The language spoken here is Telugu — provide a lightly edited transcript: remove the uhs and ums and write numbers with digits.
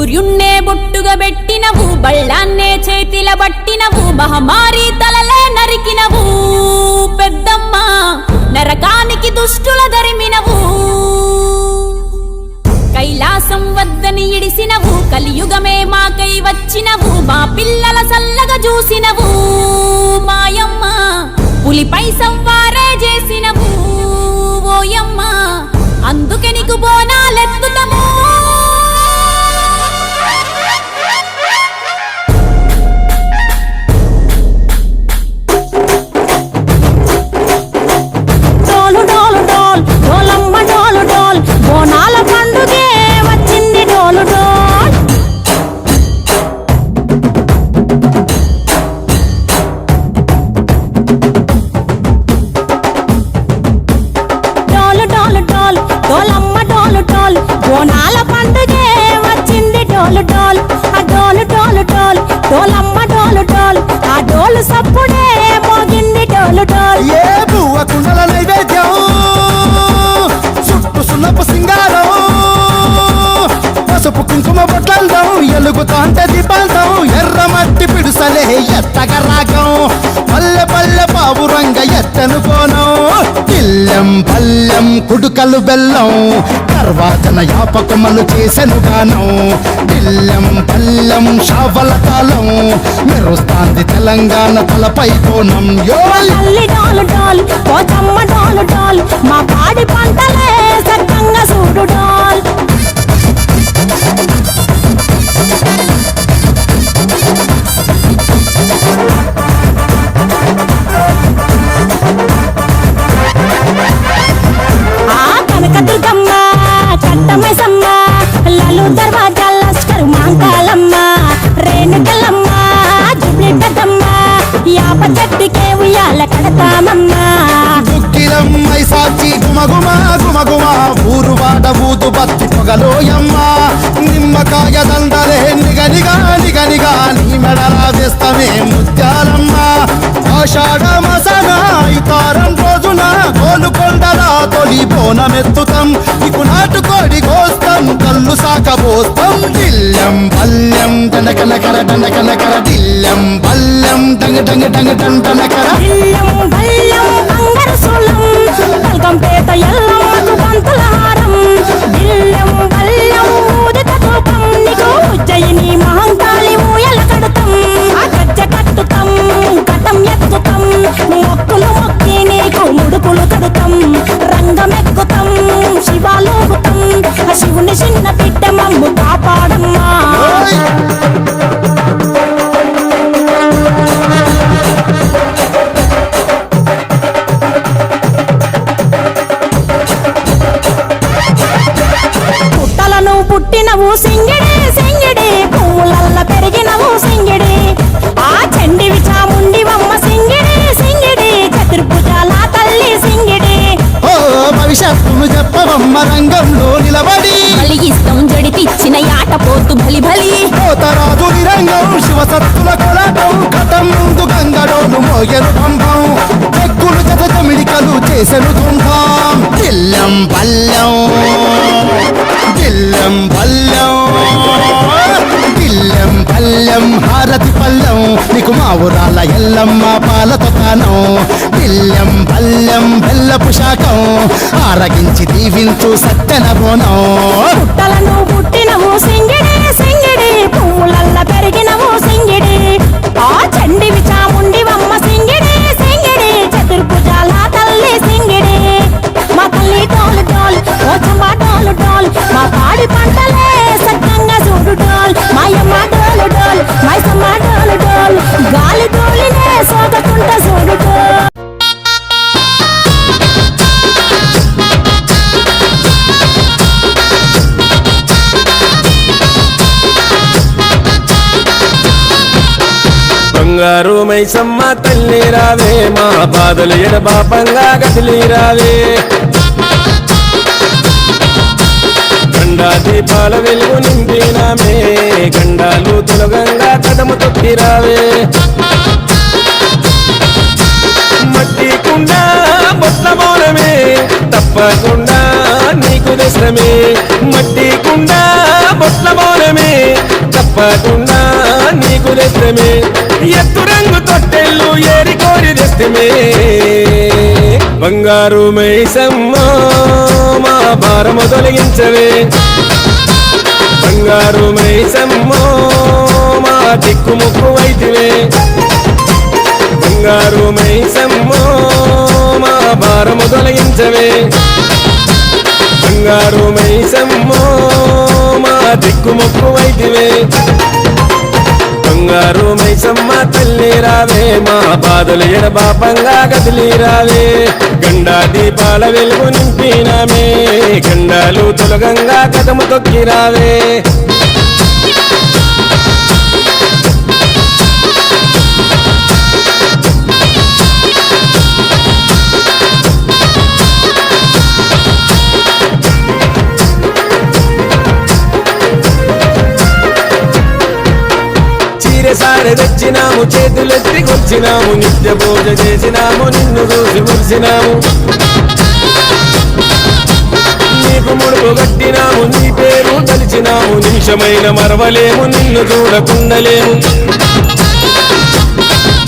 సూర్యున్నే బొట్టుగా పెట్టినవు, బళ్ళాన్నే చేతిల పట్టినవు, మహమారి తలలే నరికినవు పెద్దమ్మ, నరకానికి దుష్టుల దరిమినవు. కైలాసం వద్దని ఇడిసినవు, కలియుగమే మాకై వచ్చినవు, మా పిల్లల సల్లగా చూసినవు మాయమ్మ, పులిపై సవ్వారే చేసినవు ఓయమ్మ, అందుకే నీకు బోనాలెత్తుతము. బోనాల పండుగే వచ్చింది డోలు డోల్, ఆ డోలు డోలు డోల్, డోలమ్మ డోలు డోల్, ఆ డోలు సప్పుడే మోగింది డోలు డోల్. ఏ బువ్వ కుండల నైవేద్యం, చుట్టు సున్నపు సింగారం, పసుపు కుంకుమ బొట్లందం, ఎలుగుతాంటే దీపాంతం, ఎర్ర మట్టి పిడుసలే ఎత్తగ రాగం, పల్లె పల్లె పావురంగ ఎత్తను కోనం, ఇల్లెం పల్లెం కుడుకలు బెల్లం, తర్వాతన యాపకమలు చేసెను గానం, ఇల్లెం పల్లెం షావల కాలం, మెరుస్తాంది తెలంగాణ తలపై కోణం. తల్లి డోలు డోల్, పోచమ్మ డోలు డోల్, మా పాడి పంటలే సక్కంగా చూడు డోల్. కనకదుర్గమ్మ కట్టమైసమ్మ, లలు దర్వాజా లస్కరు మాంకాలమ్మ, రేణుకలమ్మ జుబ్లి పెద్దమ్మ, యాప చెట్టుకే ఉయ్యాల కడతామమ్మ. దుక్కిలమ్మై సాచి గుమగుమ గుమగుమ, ఊరు వాడ ఊదు బత్తి పొగలోయమ్మ, నిమ్మకాయ దండలే నిగనిగా నిగనిగా, నీ మెడలా వేస్తమే ముత్యాలమ్మ, ఆషాఢ మసన ఇతారం రోజున గోలుకొండల తొలి బోనమెత్తుతాం, నీకు నాటుకోడి కోస్తాం, కళ్ళు సాకబోస్తాం, దిల్లెం పల్లెం దండకనకర దండకనకర, దిల్లెం పల్లెం డంగ డంగ డంగ డండనకర, దిల్లెం పల్లెం బంగారు సోలం, బల్గంపేట ఎల్లమ్మకు పంతుల హారం, దిల్లెం పల్లెం ఊదిత ధూపం, నీకు ఉజ్జయిని మహంకాళి ఊయల కడుతాం, ఆ గజ్జ కట్టుతాం, కటం ఎత్తుతాం, మొక్కులు మొక్కి నీకు ముడుపులు కడుతాం, రంగమెక్కుతాం, శివాలోగుతాం, ఆ శివుని చిన్న బిడ్డ మమ్ము కాపాడమ్మా. పుట్టలను పుట్టినవు సింగిడి సింగిడి, పువ్వులల్ల పెరిగినవు సింగిడి, ఆ చండివి చాముండివమ్మ సింగిడి సింగిడి, చతుర్భుజాల తల్లి సింగిడి. ఓ భవిష్యత్తును చెప్పవమ్మ రంగంలో నిలబడి, బలిగిస్తాం జడితిచ్చిన యాట పోతు బలి బలి, పోతరాజు నిరంగం శివసత్తుల కొలాటం, కటం ముందు గంగడోలు మోయను పంపం, చెక్కులు జత జమిడికలు చేసెను తుంభం, దిల్లెం పల్లెం దిల్లెం పల్లెం దిల్లెం పల్లెం హారతి పల్లెం, నీకు మా ఊరాల ఎల్లమ్మ పాలతో కానం, దిల్లెం పల్లెం బెల్లపు శాఖం, ఆరగించి దీవించు సత్తెన బోనం. పుట్టలను పుట్టినవు సింగిడి సింగిడి, పువ్వులల్ల పెరిగినవు సింగిడి, ఆ చండివి చాముండివమ్మ సింగిడి సింగిడి, చతుర్భుజాల తల్లి సింగిడి, మా తల్లి డోలు డోల్, పోచమ్మ డోలు డోల్, మా పాడి పంటలే సక్కంగా చూడు డోల్, మాయమ్మ డోలు డోల్, మైసమ్మ డోలు డోల్, గాలి డోలినే సోగకుంట చూడు డోల్. బంగారు మైసమ్మ తల్లి రావే, మా బాధలు ఎడబాపంగా గదిలి రావే, గండా దీపాల వెలుగు నింపినామే, గండాలు తొలగంగా కదము తొక్కిరావే, మట్టి కుండ బొట్ల మౌనమే తప్పకుండా నీకు దశమే, మట్టి కుండ బొట్ల మౌనమే తప్పకుండా నీకు తెస్తమే ఎత్తు రంగు తొట్టెళ్ళు ఏరి కోరి తెస్తమే బంగారు మైసమ్మ మా భారము తొలగించవే బంగారు మైసమ్మ మా దిక్కుముక్కు వైతివే బంగారు మైసమ్మ మా భారము తొలగించవే బంగారు మైసమ్మ మా దిక్కుముక్కు వైతివే బంగారు మైసమ్మ తల్లి రావే మా బాధలు ఎడబాపంగా కదిలి రావే గండా దీపాల వెలుగు నింపినామే గండాలు తొలగంగా కదము తొక్కి రావే సారె తెచ్చినాము చేతులెత్తి కొచ్చినాము నిత్య పూజ చేసినాము నిన్ను చూసి మురిసినాము నీకు ముడుపు కట్టినాము నీ పేరు తలిచినాము నిమిషమైన మరవలేము నిన్ను చూడకుండలేము